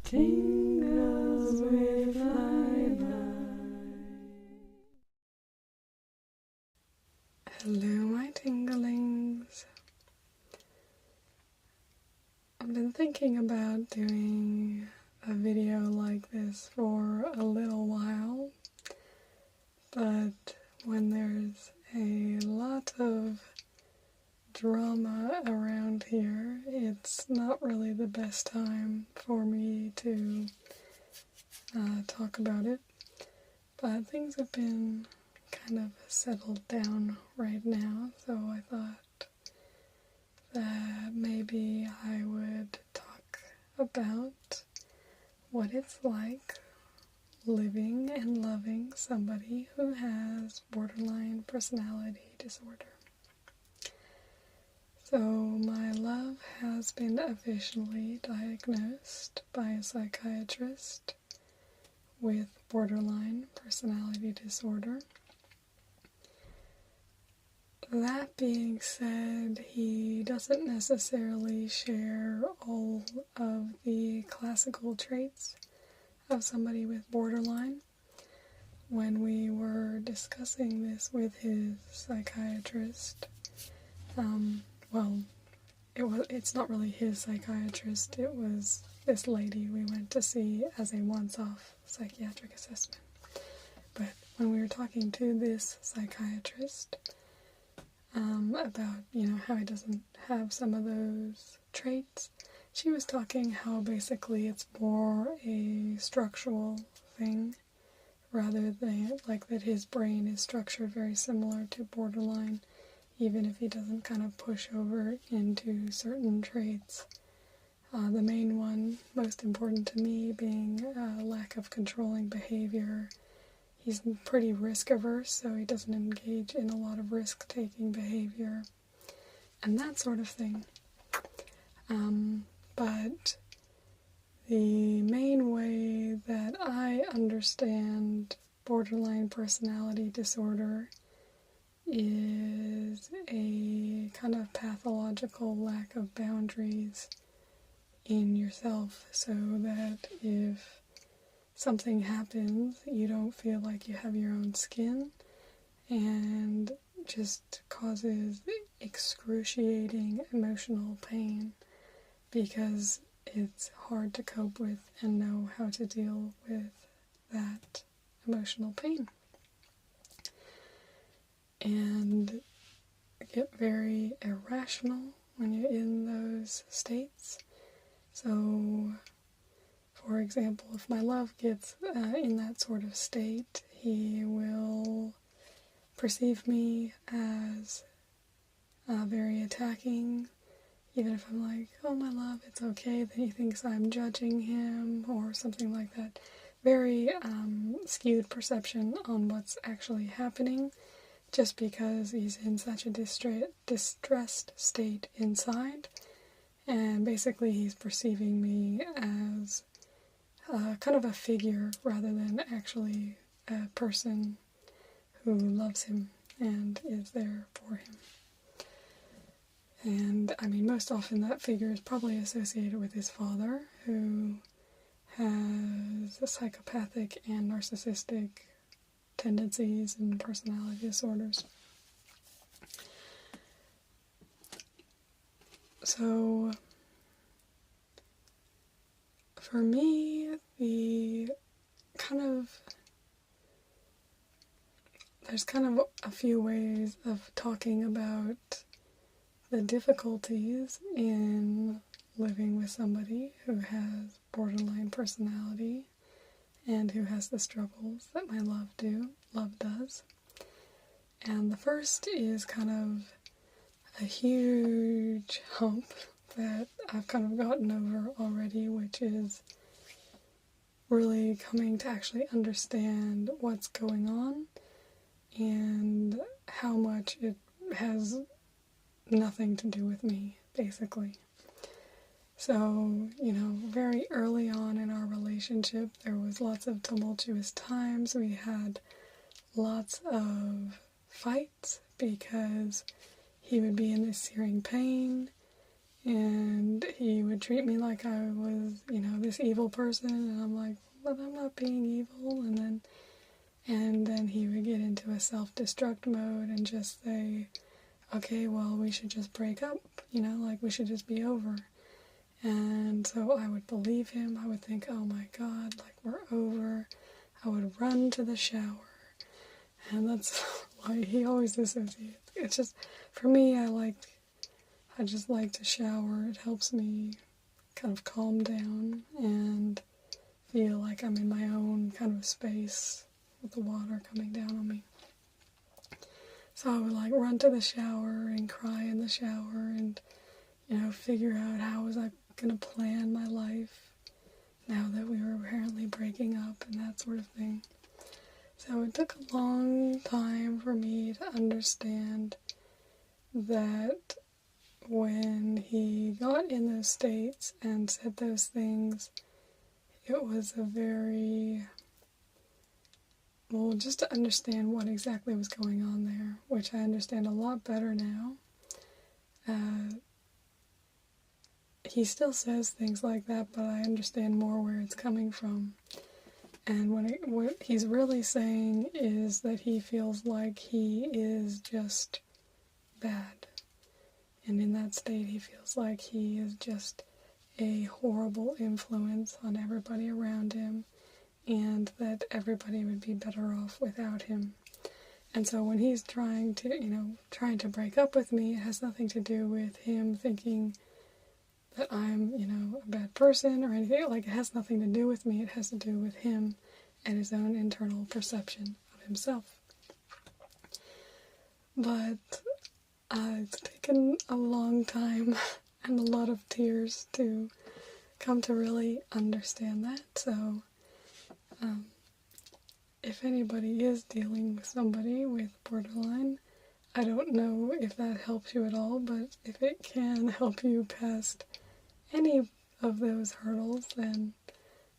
Tingles with flyby. Hello, my tinglings. I've been thinking about doing a video like this for a little while, but when there's a lot of drama around here, it's not really the best time for me to talk about it. But things have been kind of settled down right now, so I thought that maybe I would talk about what it's like living and loving somebody who has borderline personality disorder. So my love has been officially diagnosed by a psychiatrist with borderline personality disorder. That being said, he doesn't necessarily share all of the classical traits of somebody with borderline. When we were discussing this with his psychiatrist, it's not really his psychiatrist, it was this lady we went to see as a once-off psychiatric assessment. But when we were talking to this psychiatrist about, how he doesn't have some of those traits, she was talking how basically it's more a structural thing, rather than like that his brain is structured very similar to borderline, even if he doesn't kind of push over into certain traits. The main one, most important to me, being lack of controlling behavior. He's pretty risk averse, so he doesn't engage in a lot of risk-taking behavior and that sort of thing. But the main way that I understand borderline personality disorder is a kind of pathological lack of boundaries in yourself, so that if something happens, you don't feel like you have your own skin, and just causes excruciating emotional pain because it's hard to cope with and know how to deal with that emotional pain. And get very irrational when you're in those states. So, for example, if my love gets in that sort of state, he will perceive me as very attacking. Even if I'm like, oh my love, it's okay, then he thinks I'm judging him or something like that. Very skewed perception on what's actually happening, just because he's in such a distressed state inside. And basically he's perceiving me as kind of a figure rather than actually a person who loves him and is there for him. And most often that figure is probably associated with his father, who has psychopathic and narcissistic tendencies and personality disorders. So, for me, there's kind of a few ways of talking about the difficulties in living with somebody who has borderline personality and who has the struggles that my love does. And the first is kind of a huge hump that I've kind of gotten over already, which is really coming to actually understand what's going on and how much it has nothing to do with me, basically. So, very early on in our relationship, there was lots of tumultuous times. We had lots of fights because he would be in this searing pain, and he would treat me like I was, this evil person, and I'm like, but I'm not being evil, and then he would get into a self-destruct mode and just say, okay, well, we should just break up, like we should just be over. And so I would believe him. I would think, oh my God, like we're over. I would run to the shower. And that's why he always associates. It's just, for me, I just like to shower. It helps me kind of calm down and feel like I'm in my own kind of space with the water coming down on me. So I would like run to the shower and cry in the shower and, figure out how was I going to plan my life now that we were apparently breaking up and that sort of thing. So it took a long time for me to understand that when he got in those states and said those things, it was a very, just to understand what exactly was going on there, which I understand a lot better now. He still says things like that, but I understand more where it's coming from. And what he's really saying is that he feels like he is just bad. And in that state, he feels like he is just a horrible influence on everybody around him, and that everybody would be better off without him. And so when he's trying to break up with me, it has nothing to do with him thinking that I'm, a bad person or anything. Like, it has nothing to do with me. It has to do with him and his own internal perception of himself. But it's taken a long time and a lot of tears to come to really understand that. So, if anybody is dealing with somebody with borderline, I don't know if that helps you at all, but if it can help you past any of those hurdles, then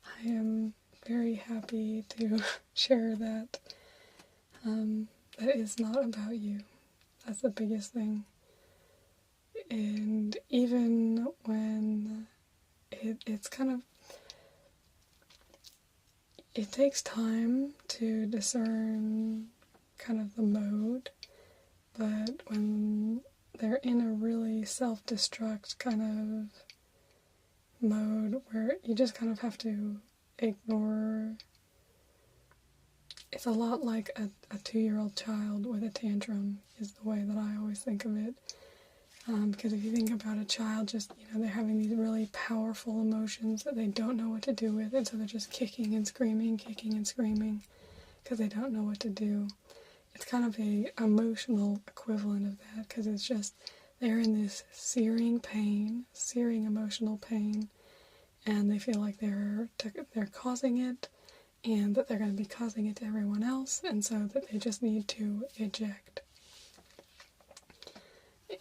I am very happy to share that. That is not about you. That's the biggest thing. And even when it's kind of, it takes time to discern kind of the mode, but when they're in a really self-destruct kind of mode where you just kind of have to ignore, it's a lot like a 2-year-old child with a tantrum is the way that I always think of it. Because if you think about a child, just, they're having these really powerful emotions that they don't know what to do with, and so they're just kicking and screaming, because they don't know what to do. It's kind of a emotional equivalent of that, because it's just, they're in this searing emotional pain, and they feel like they're causing it, and that they're going to be causing it to everyone else, and so that they just need to eject.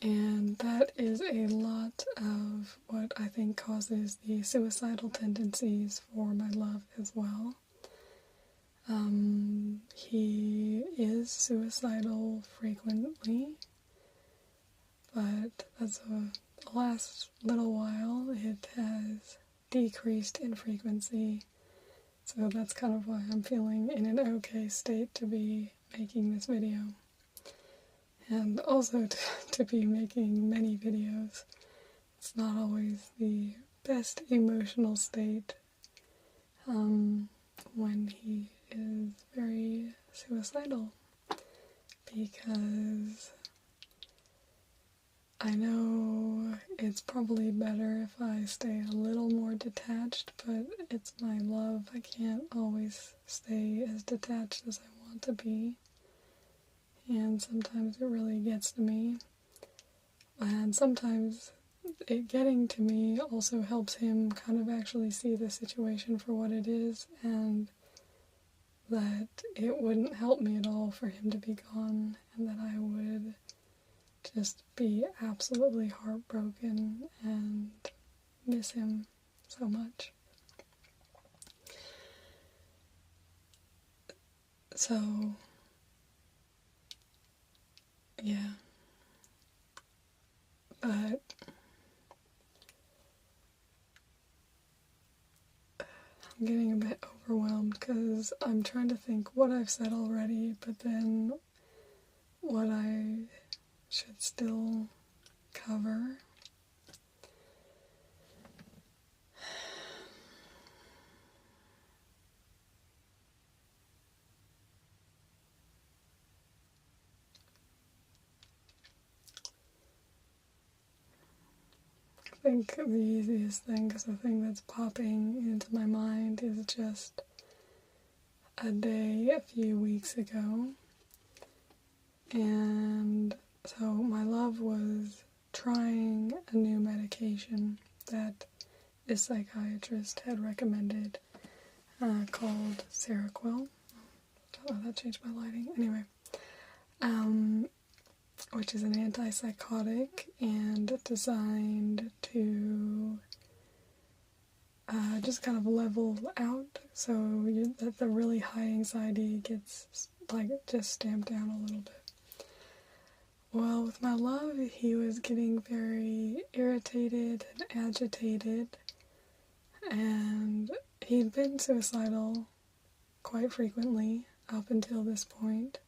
And that is a lot of what I think causes the suicidal tendencies for my love as well. He is suicidal frequently, but as of the last little while, it has decreased in frequency. So that's kind of why I'm feeling in an okay state to be making this video. And also to be making many videos. It's not always the best emotional state when he is very suicidal, because I know it's probably better if I stay a little more detached, but it's my love. I can't always stay as detached as I want to be. And sometimes it really gets to me. And sometimes it getting to me also helps him kind of actually see the situation for what it is, and that it wouldn't help me at all for him to be gone, and that I would just be absolutely heartbroken and miss him so much. So, yeah. But I'm getting a bit overwhelmed because I'm trying to think what I've said already, but then what I should still cover. I think the easiest thing, because the thing that's popping into my mind is just a day a few weeks ago. And so my love was trying a new medication that this psychiatrist had recommended called Seroquel. Oh, that changed my lighting. Anyway, which is an antipsychotic and designed to just kind of level out so that the really high anxiety gets like just stamped down a little bit. Well, with my love, he was getting very irritated and agitated, and he'd been suicidal quite frequently up until this point.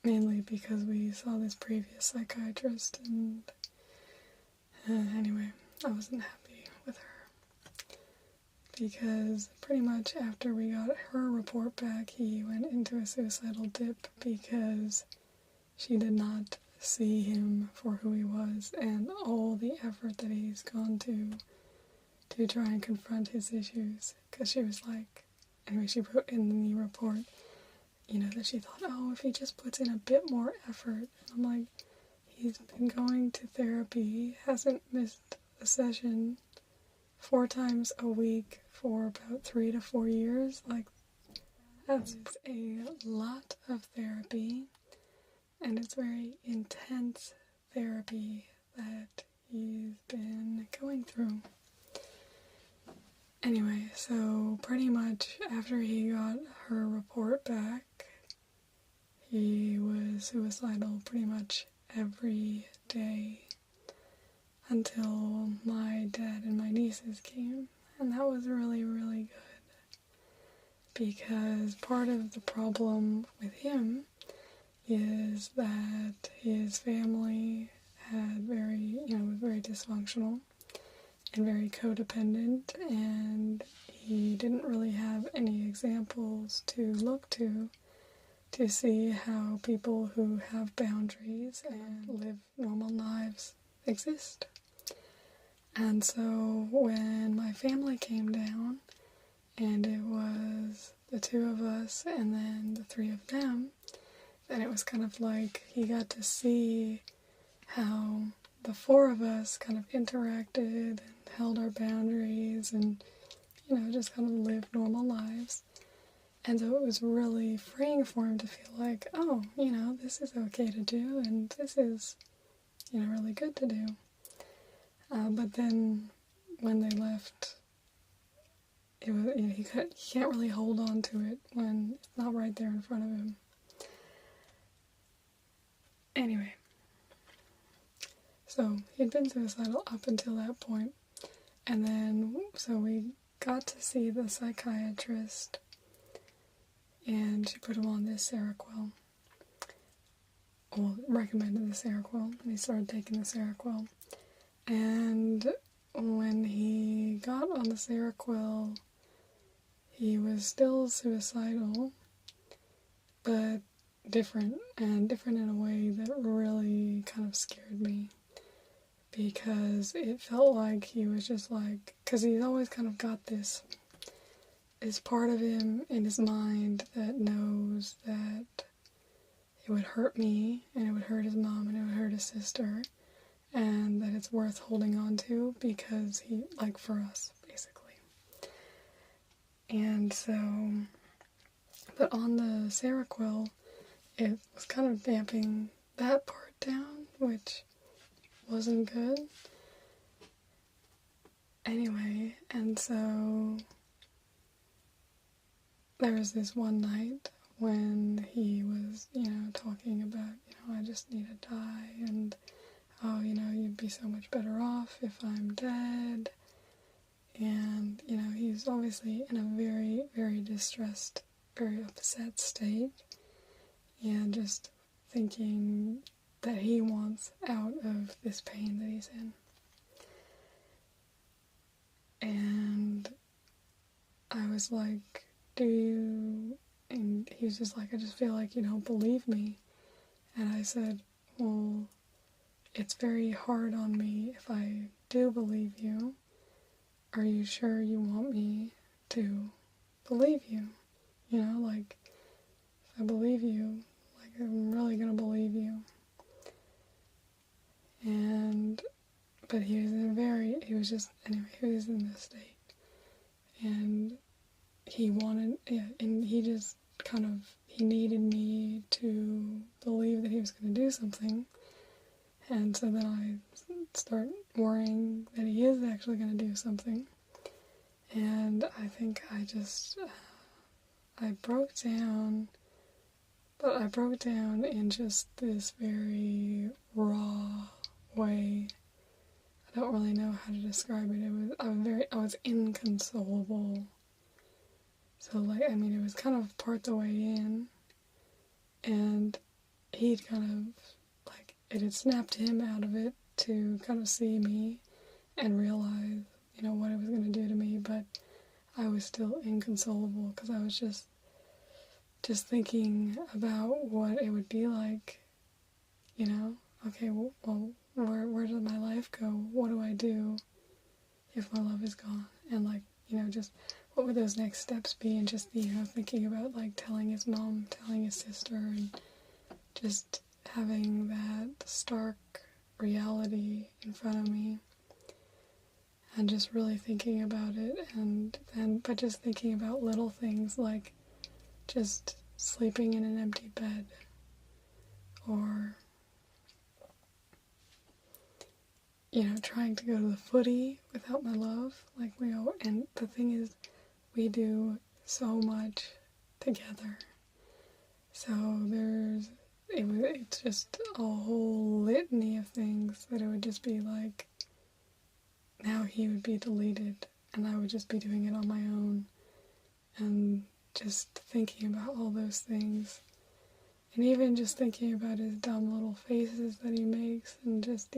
Mainly because we saw this previous psychiatrist, and anyway, I wasn't happy with her. Because pretty much after we got her report back, he went into a suicidal dip because she did not see him for who he was and all the effort that he's gone to try and confront his issues. Because she was like, anyway, she wrote in the report, that she thought, if he just puts in a bit more effort. And I'm like, he's been going to therapy, hasn't missed a session 4 times a week for about 3 to 4 years. Like, that's a lot of therapy, and it's very intense therapy that he's been going through. Anyway, so pretty much after he got her report back, he was suicidal pretty much every day until my dad and my nieces came. And that was really, really good. Because part of the problem with him is that his family was very dysfunctional and very codependent, and he didn't really have any examples to look to see how people who have boundaries and live normal lives exist. And so when my family came down, and it was the 2 of us and then the 3 of them, then it was kind of like he got to see how the 4 of us kind of interacted and held our boundaries and, just kind of lived normal lives. And so it was really freeing for him to feel like, this is okay to do, and this is, really good to do. But then when they left, it was, he can't really hold on to it when it's not right there in front of him. Anyway, so he'd been suicidal up until that point, and then so we got to see the psychiatrist, and she put him on this Seroquel. Well, recommended the Seroquel, and he started taking the Seroquel. And when he got on the Seroquel, he was still suicidal, but different in a way that really kind of scared me. Because it felt like he was just like, because he's always kind of got this part of him in his mind that knows that it would hurt me, and it would hurt his mom, and it would hurt his sister, and that it's worth holding on to because he, like, for us, basically. And so, but on the Seroquel, it was kind of damping that part down, which wasn't good. Anyway, and so there was this one night when he was, talking about, I just need to die, and oh, you'd be so much better off if I'm dead. And, he's obviously in a very, very distressed, very upset state. And just thinking that he wants out of this pain that he's in. And I was like, do you... And he was just like, I just feel like you don't believe me. And I said, well, it's very hard on me if I do believe you. Are you sure you want me to believe you? Like, if I believe you, like, I'm really gonna believe you. But he was he was in this state. And he needed me to believe that he was going to do something. And so then I start worrying that he is actually going to do something. And I think I broke down, but I broke down in just this very raw way. I don't really know how to describe it. I was inconsolable. So, it was kind of part the way in, and he'd kind of, it had snapped him out of it to kind of see me and realize, what it was going to do to me, but I was still inconsolable because I was just thinking about what it would be like, okay, well, where does my life go? What do I do if my love is gone? And, just what would those next steps be? And just, thinking about, telling his mom, telling his sister, and just having that stark reality in front of me. And just really thinking about it, but just thinking about little things like just sleeping in an empty bed, or, trying to go to the footy without my love, and the thing is, we do so much together. So it's just a whole litany of things that it would just be like, now he would be deleted, and I would just be doing it on my own, and just thinking about all those things, and even just thinking about his dumb little faces that he makes, and just,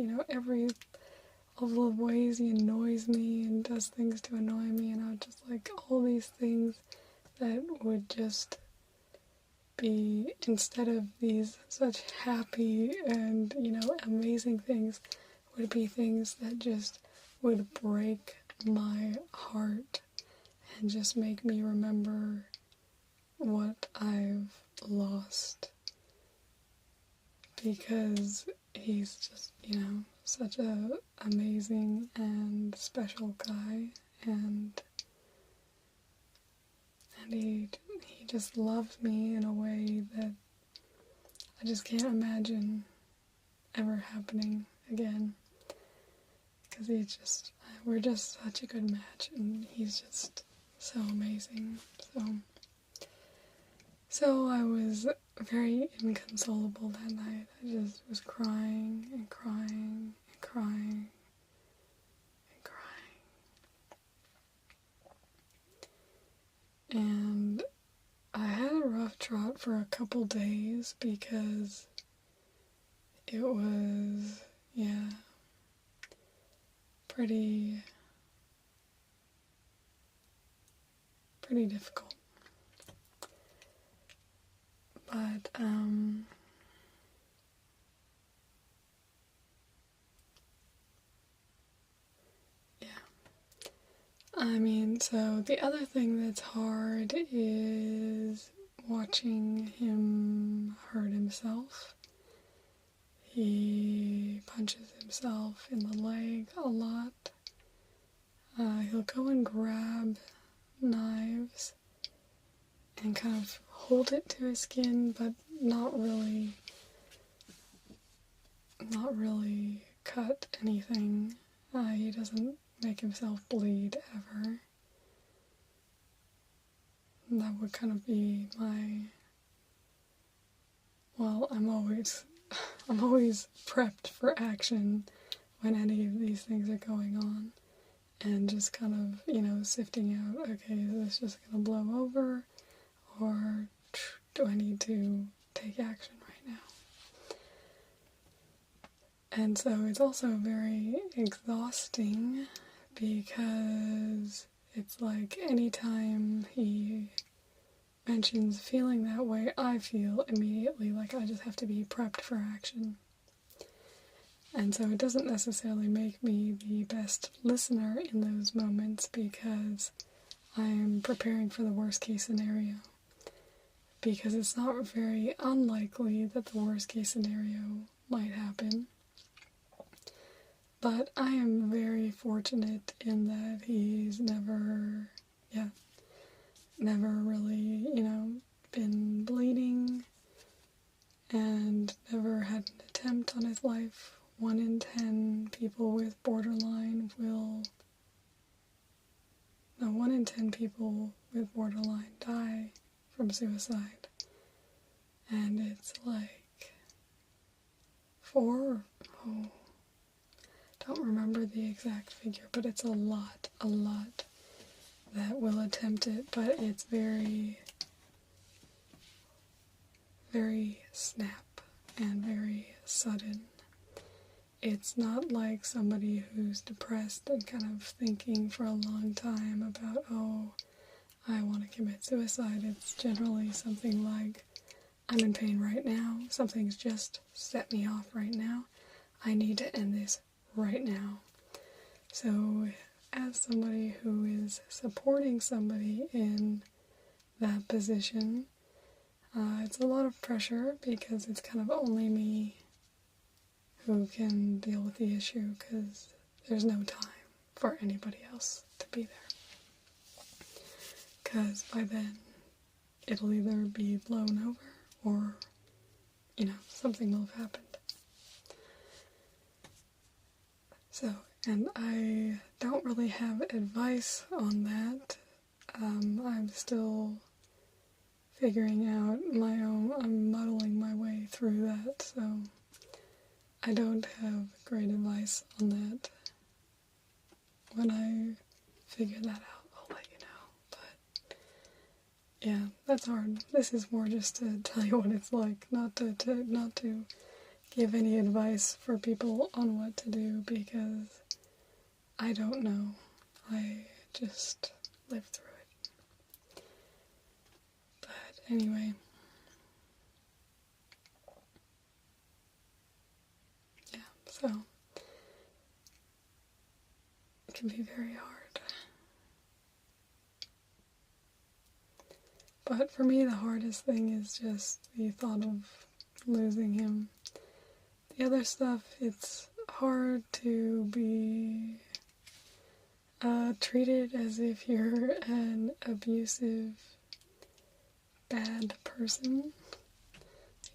all the ways he annoys me and does things to annoy me, and I would just all these things that would just be, instead of these such happy and, amazing things, would be things that just would break my heart and just make me remember what I've lost. Because he's just, such a amazing and special guy, and he just loves me in a way that I just can't imagine ever happening again. Because we're just such a good match, and he's just so amazing. So I was very inconsolable that night. I just was crying and crying and crying and crying. And I had a rough trot for a couple days because it was, pretty difficult. But, so the other thing that's hard is watching him hurt himself. He punches himself in the leg a lot. He'll go and grab knives and kind of hold it to his skin, but not really cut anything. He doesn't make himself bleed ever. That would kind of be I'm always I'm always prepped for action when any of these things are going on, and just kind of, sifting out, okay, is this just gonna blow over, or do I need to take action right now? And so it's also very exhausting, because it's like anytime he mentions feeling that way, I feel immediately like I just have to be prepped for action. And so it doesn't necessarily make me the best listener in those moments, because I'm preparing for the worst case scenario. Because it's not very unlikely that the worst case scenario might happen. But I am very fortunate in that he's never really, been bleeding, and never had an attempt on his life. 1 in 10 people with borderline one in 10 people with borderline die from suicide. And it's like 4, don't remember the exact figure, but it's a lot that will attempt it, but it's very, very snap and very sudden. It's not like somebody who's depressed and kind of thinking for a long time about, I want to commit suicide. It's generally something like, I'm in pain right now, something's just set me off right now, I need to end this right now. So as somebody who is supporting somebody in that position, it's a lot of pressure, because it's kind of only me who can deal with the issue, because there's no time for anybody else to be there. Because by then, it'll either be blown over, or, something will have happened. So, and I don't really have advice on that. I'm still figuring out I'm muddling my way through that, so I don't have great advice on that. When I figure that out, I'll let you know. But yeah, that's hard. This is more just to tell you what it's like, not to give any advice for people on what to do, because I don't know. I just live through it. But anyway. Yeah, so it can be very hard. But for me, the hardest thing is just the thought of losing him. The other stuff, it's hard to be treated as if you're an abusive, bad person. I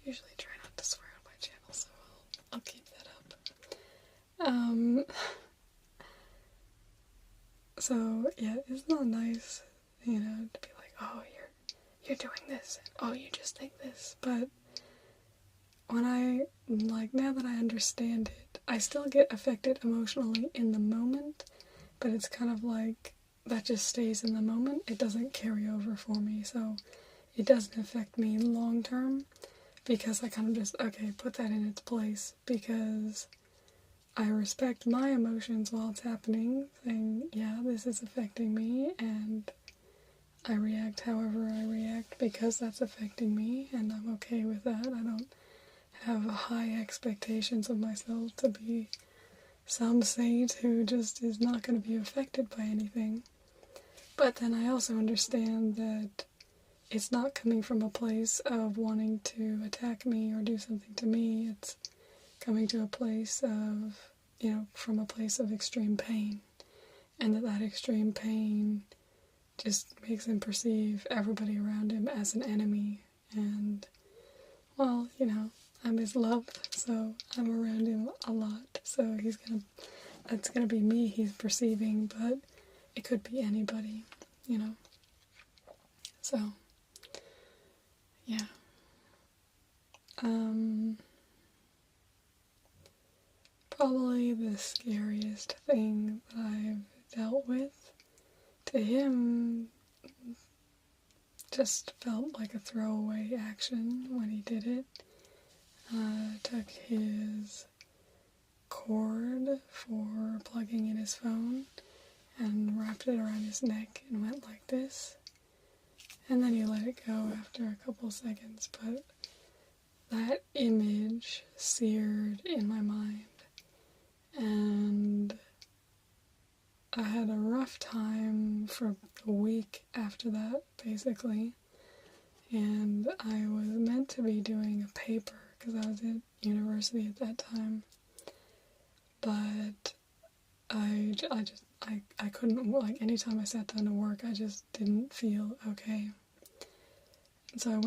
usually try not to swear on my channel, so I'll keep that up. So yeah, it's not nice, to be like, oh, you're doing this, and oh, you just think this, but when now that I understand it, I still get affected emotionally in the moment, but it's kind of like, that just stays in the moment, it doesn't carry over for me, so it doesn't affect me long term, because I kind of just, put that in its place, because I respect my emotions while it's happening, saying, yeah, this is affecting me, and I react however I react, because that's affecting me, and I'm okay with that. I don't have high expectations of myself to be some saint who just is not going to be affected by anything. But then I also understand that it's not coming from a place of wanting to attack me or do something to me. It's coming to a place of, from a place of extreme pain. And that extreme pain just makes him perceive everybody around him as an enemy. And, well, I'm his love, so I'm around him a lot. So that's gonna be me he's perceiving, but it could be anybody, So, yeah. probably the scariest thing that I've dealt with. To him, just felt like a throwaway action when he did it. Took his cord for plugging in his phone and wrapped it around his neck and went like this. And then he let it go after a couple seconds, but that image seared in my mind. And I had a rough time for a week after that, basically. And I was meant to be doing a paper because I was at university at that time. But I couldn't, like, anytime I sat down to work, I just didn't feel okay. And so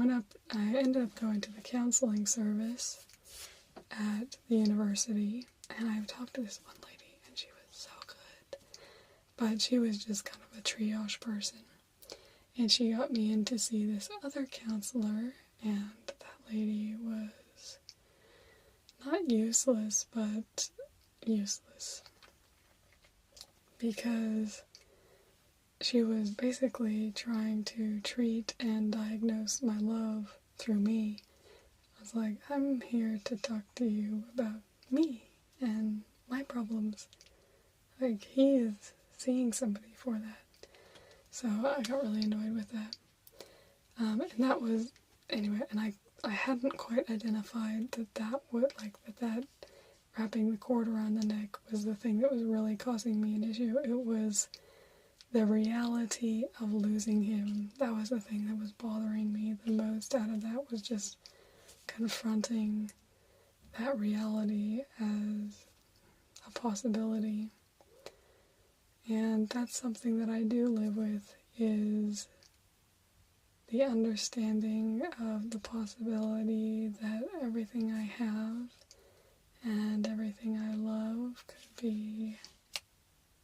I ended up going to the counseling service at the university, and I talked to this one lady, and she was so good. But she was just kind of a triage person. And she got me in to see this other counselor, and that lady was not useless, but useless. Because she was basically trying to treat and diagnose my love through me. I was like, I'm here to talk to you about me and my problems. Like, he is seeing somebody for that. So I got really annoyed with that. And that was, anyway, and I hadn't quite identified that wrapping the cord around the neck was the thing that was really causing me an issue. It was the reality of losing him. That was the thing that was bothering me the most out of that, was just confronting that reality as a possibility. And that's something that I do live with, is the understanding of the possibility that everything I have and everything I love could be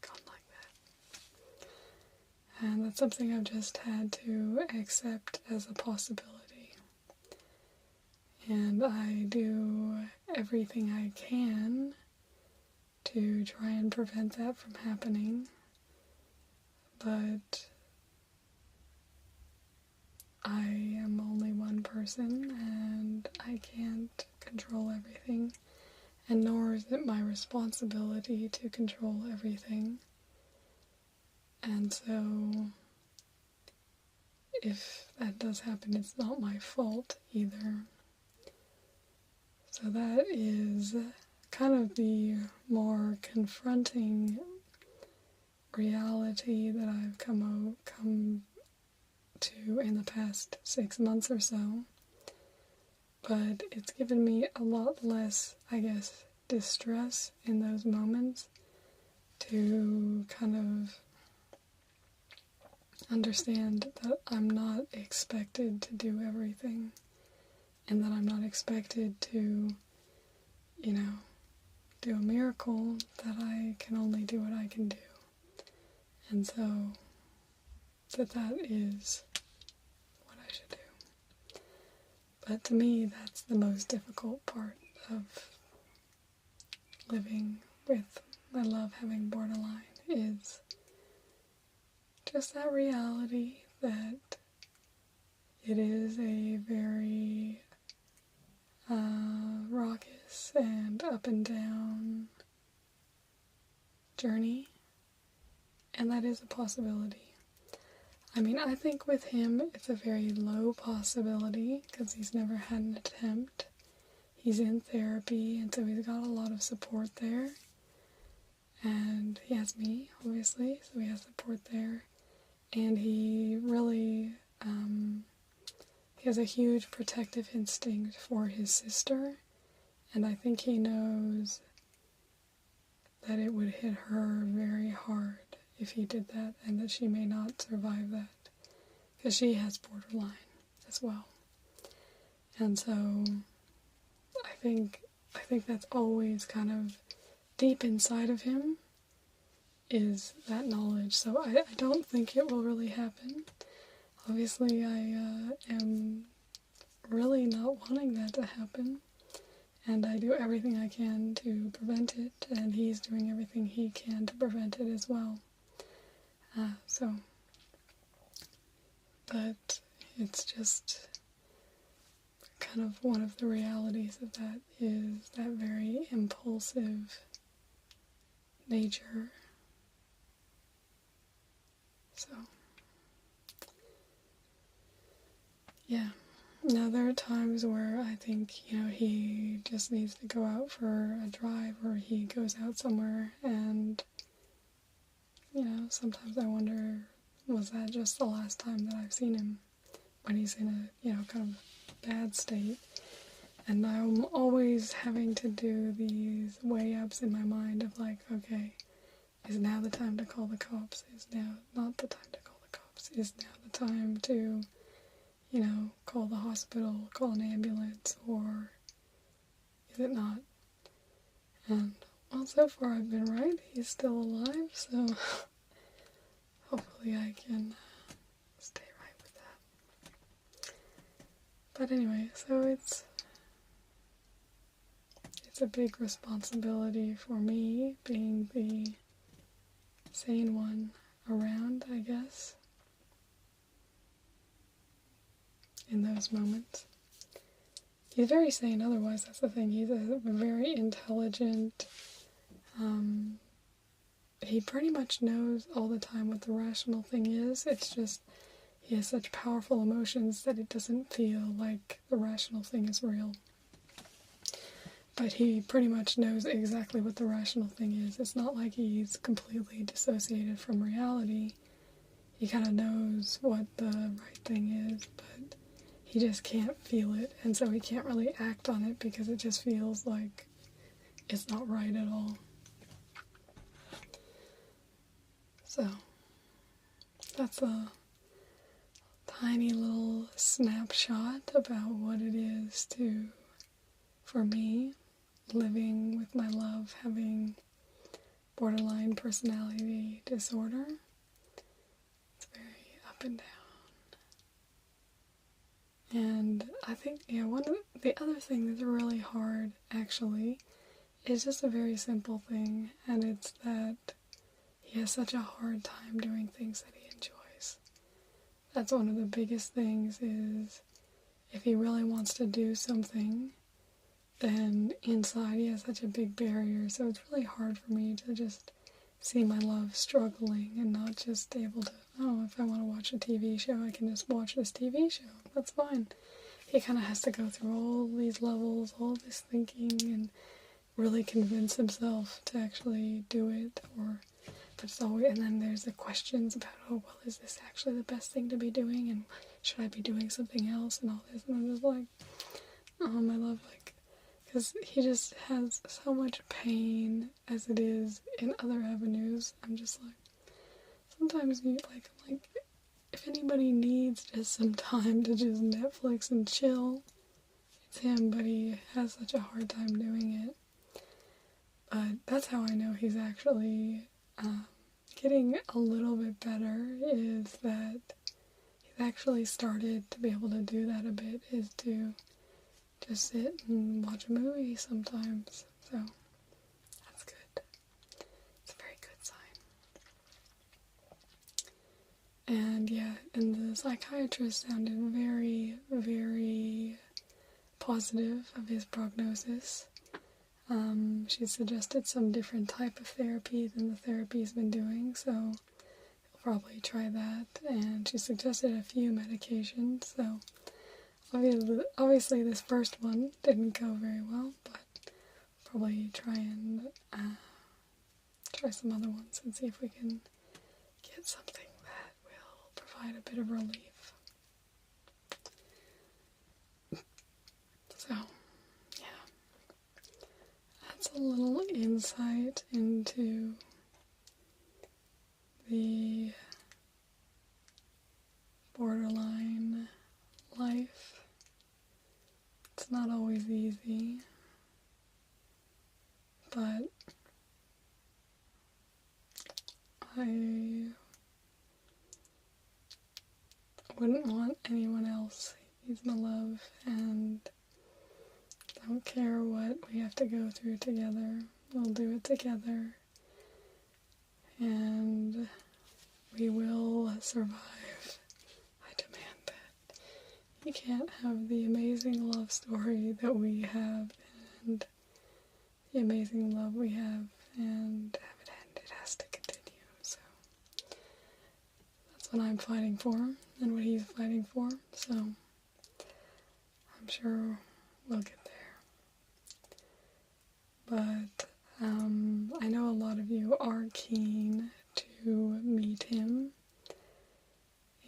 gone like that. And that's something I've just had to accept as a possibility. And I do everything I can to try and prevent that from happening. But I am only one person, and I can't control everything. And nor is it my responsibility to control everything. And so, if that does happen, it's not my fault either. So that is kind of the more confronting reality that I've come to in the past 6 months or so. But it's given me a lot less, I guess, distress in those moments to kind of understand that I'm not expected to do everything, and that I'm not expected to, do a miracle, that I can only do what I can do. And so that is what I should do. But to me, that's the most difficult part of living with my love having borderline, is just that reality that it is a very raucous and up and down journey, and that is a possibility. I mean, I think with him it's a very low possibility because he's never had an attempt. He's in therapy, and so he's got a lot of support there. And he has me, obviously, so he has support there. And he really, he has a huge protective instinct for his sister. And I think he knows that it would hit her very hard if he did that, and that she may not survive that, because she has borderline as well. And so I think that's always kind of deep inside of him, is that knowledge. So I don't think it will really happen. Obviously, I am really not wanting that to happen, and I do everything I can to prevent it, and he's doing everything he can to prevent it as well. But it's just kind of one of the realities of that is that very impulsive nature. So, yeah. Now, there are times where I think, he just needs to go out for a drive, or he goes out somewhere, and, sometimes I wonder, was that just the last time that I've seen him when he's in a, kind of bad state? And I'm always having to do these weigh-ups in my mind of like, okay, is now the time to call the cops? Is now not the time to call the cops? Is now the time to, call the hospital, call an ambulance, or is it not? And, well, so far I've been right. He's still alive, so hopefully I can stay right with that. But anyway, so it's a big responsibility for me, being the sane one around, I guess, in those moments. He's very sane otherwise, that's the thing. He's a very intelligent, he pretty much knows all the time what the rational thing is. It's just he has such powerful emotions that it doesn't feel like the rational thing is real. But he pretty much knows exactly what the rational thing is. It's not like he's completely dissociated from reality. He kind of knows what the right thing is, but he just can't feel it, and so he can't really act on it because it just feels like it's not right at all. So, that's a tiny little snapshot about what it is for me, living with my love having borderline personality disorder. It's very up and down. And I think, one of the other thing that's really hard, actually, is just a very simple thing, and it's that he has such a hard time doing things that he enjoys. That's one of the biggest things, is if he really wants to do something, then inside he has such a big barrier, so it's really hard for me to just see my love struggling and not just able to, if I want to watch a TV show, I can just watch this TV show. That's fine. He kind of has to go through all these levels, all this thinking, and really convince himself to actually do it, but it's always, and then there's the questions about, is this actually the best thing to be doing, and should I be doing something else, and all this, and I'm just like, my love, because he just has so much pain as it is in other avenues. I'm just like, sometimes I'm like, if anybody needs just some time to just Netflix and chill, it's him, but he has such a hard time doing it. But that's how I know he's actually getting a little bit better, is that he's actually started to be able to do that a bit, is to just sit and watch a movie sometimes. So that's good. It's a very good sign. And and the psychiatrist sounded very, very positive of his prognosis. She suggested some different type of therapy than the therapy he's been doing, so he'll probably try that. And she suggested a few medications, so obviously this first one didn't go very well, but probably try some other ones and see if we can get something that will provide a bit of relief. So, that's a little insight into the borderline life. It's not always easy, but I wouldn't want anyone else. He's my love, and I don't care what we have to go through together. We'll do it together. And we will survive. I demand it. You can't have the amazing love story that we have and the amazing love we have and have it end. It has to continue. So that's what I'm fighting for and what he's fighting for. So I'm sure we'll get there. But I know a lot of you are keen to meet him,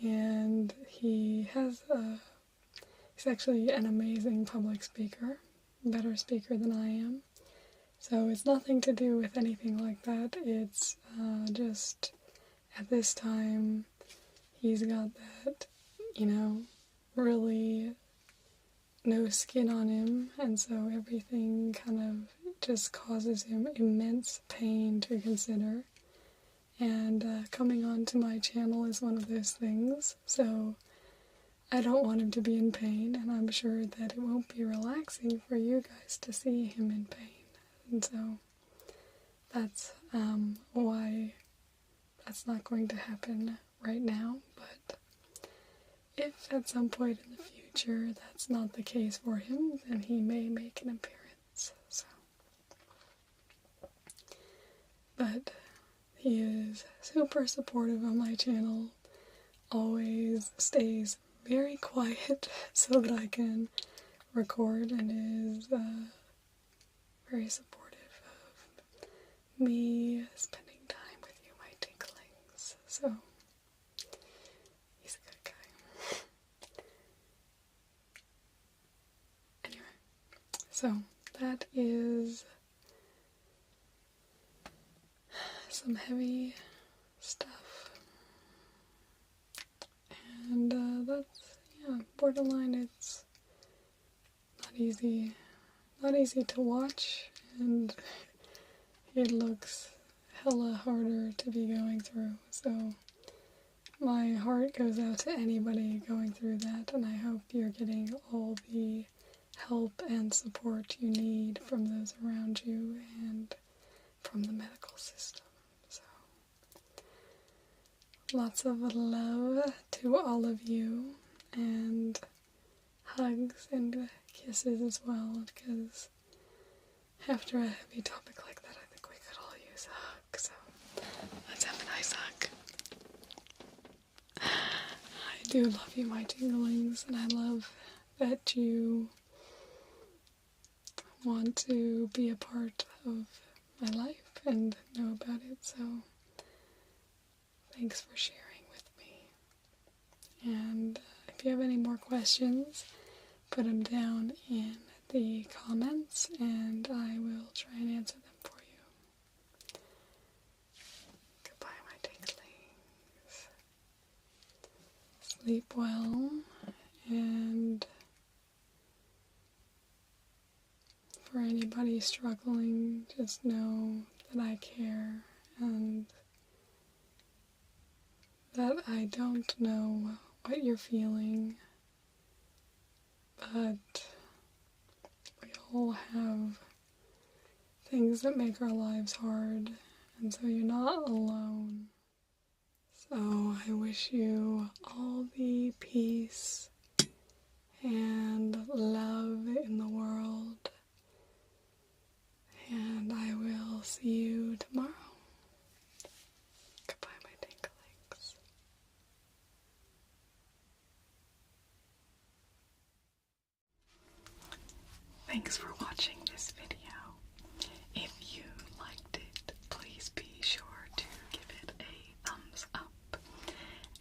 and he's actually an amazing public speaker, better speaker than I am. So it's nothing to do with anything like that. It's just at this time he's got that, really no skin on him, and so everything kind of just causes him immense pain to consider. And coming onto my channel is one of those things, so I don't want him to be in pain, and I'm sure that it won't be relaxing for you guys to see him in pain. And so that's why that's not going to happen right now, but if at some point in the future that's not the case for him, then he may make an appearance. So, but he is super supportive on my channel, always stays very quiet so that I can record, and is very supportive of me spending time with you, my tinklings. So he's a good guy. Anyway, so that is some heavy stuff, and that's, borderline. It's not easy to watch, and it looks hella harder to be going through, so my heart goes out to anybody going through that, and I hope you're getting all the help and support you need from those around you and from the medical system. So lots of love to all of you, and hugs and kisses as well, because after a heavy topic like that, I think we could all use a hug, so let's have a nice hug. I do love you, my tinglings, and I love that you want to be a part of my life and know about it, so thanks for sharing with me. And if you have any more questions, put them down in the comments and I will try and answer them for you. Goodbye, my tinklings. Sleep well, and for anybody struggling, just know that I care and that I don't know what you're feeling, but we all have things that make our lives hard, and so you're not alone. So I wish you all the peace and love in the world, and I will see you tomorrow. Goodbye, my tinklings. Thanks for watching this video. If you liked it, please be sure to give it a thumbs up.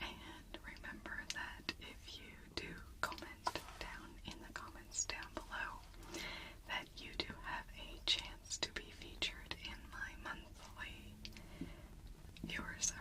And remember that if you do comment down in the comments down below, that you do have a chance to be featured in my monthly viewers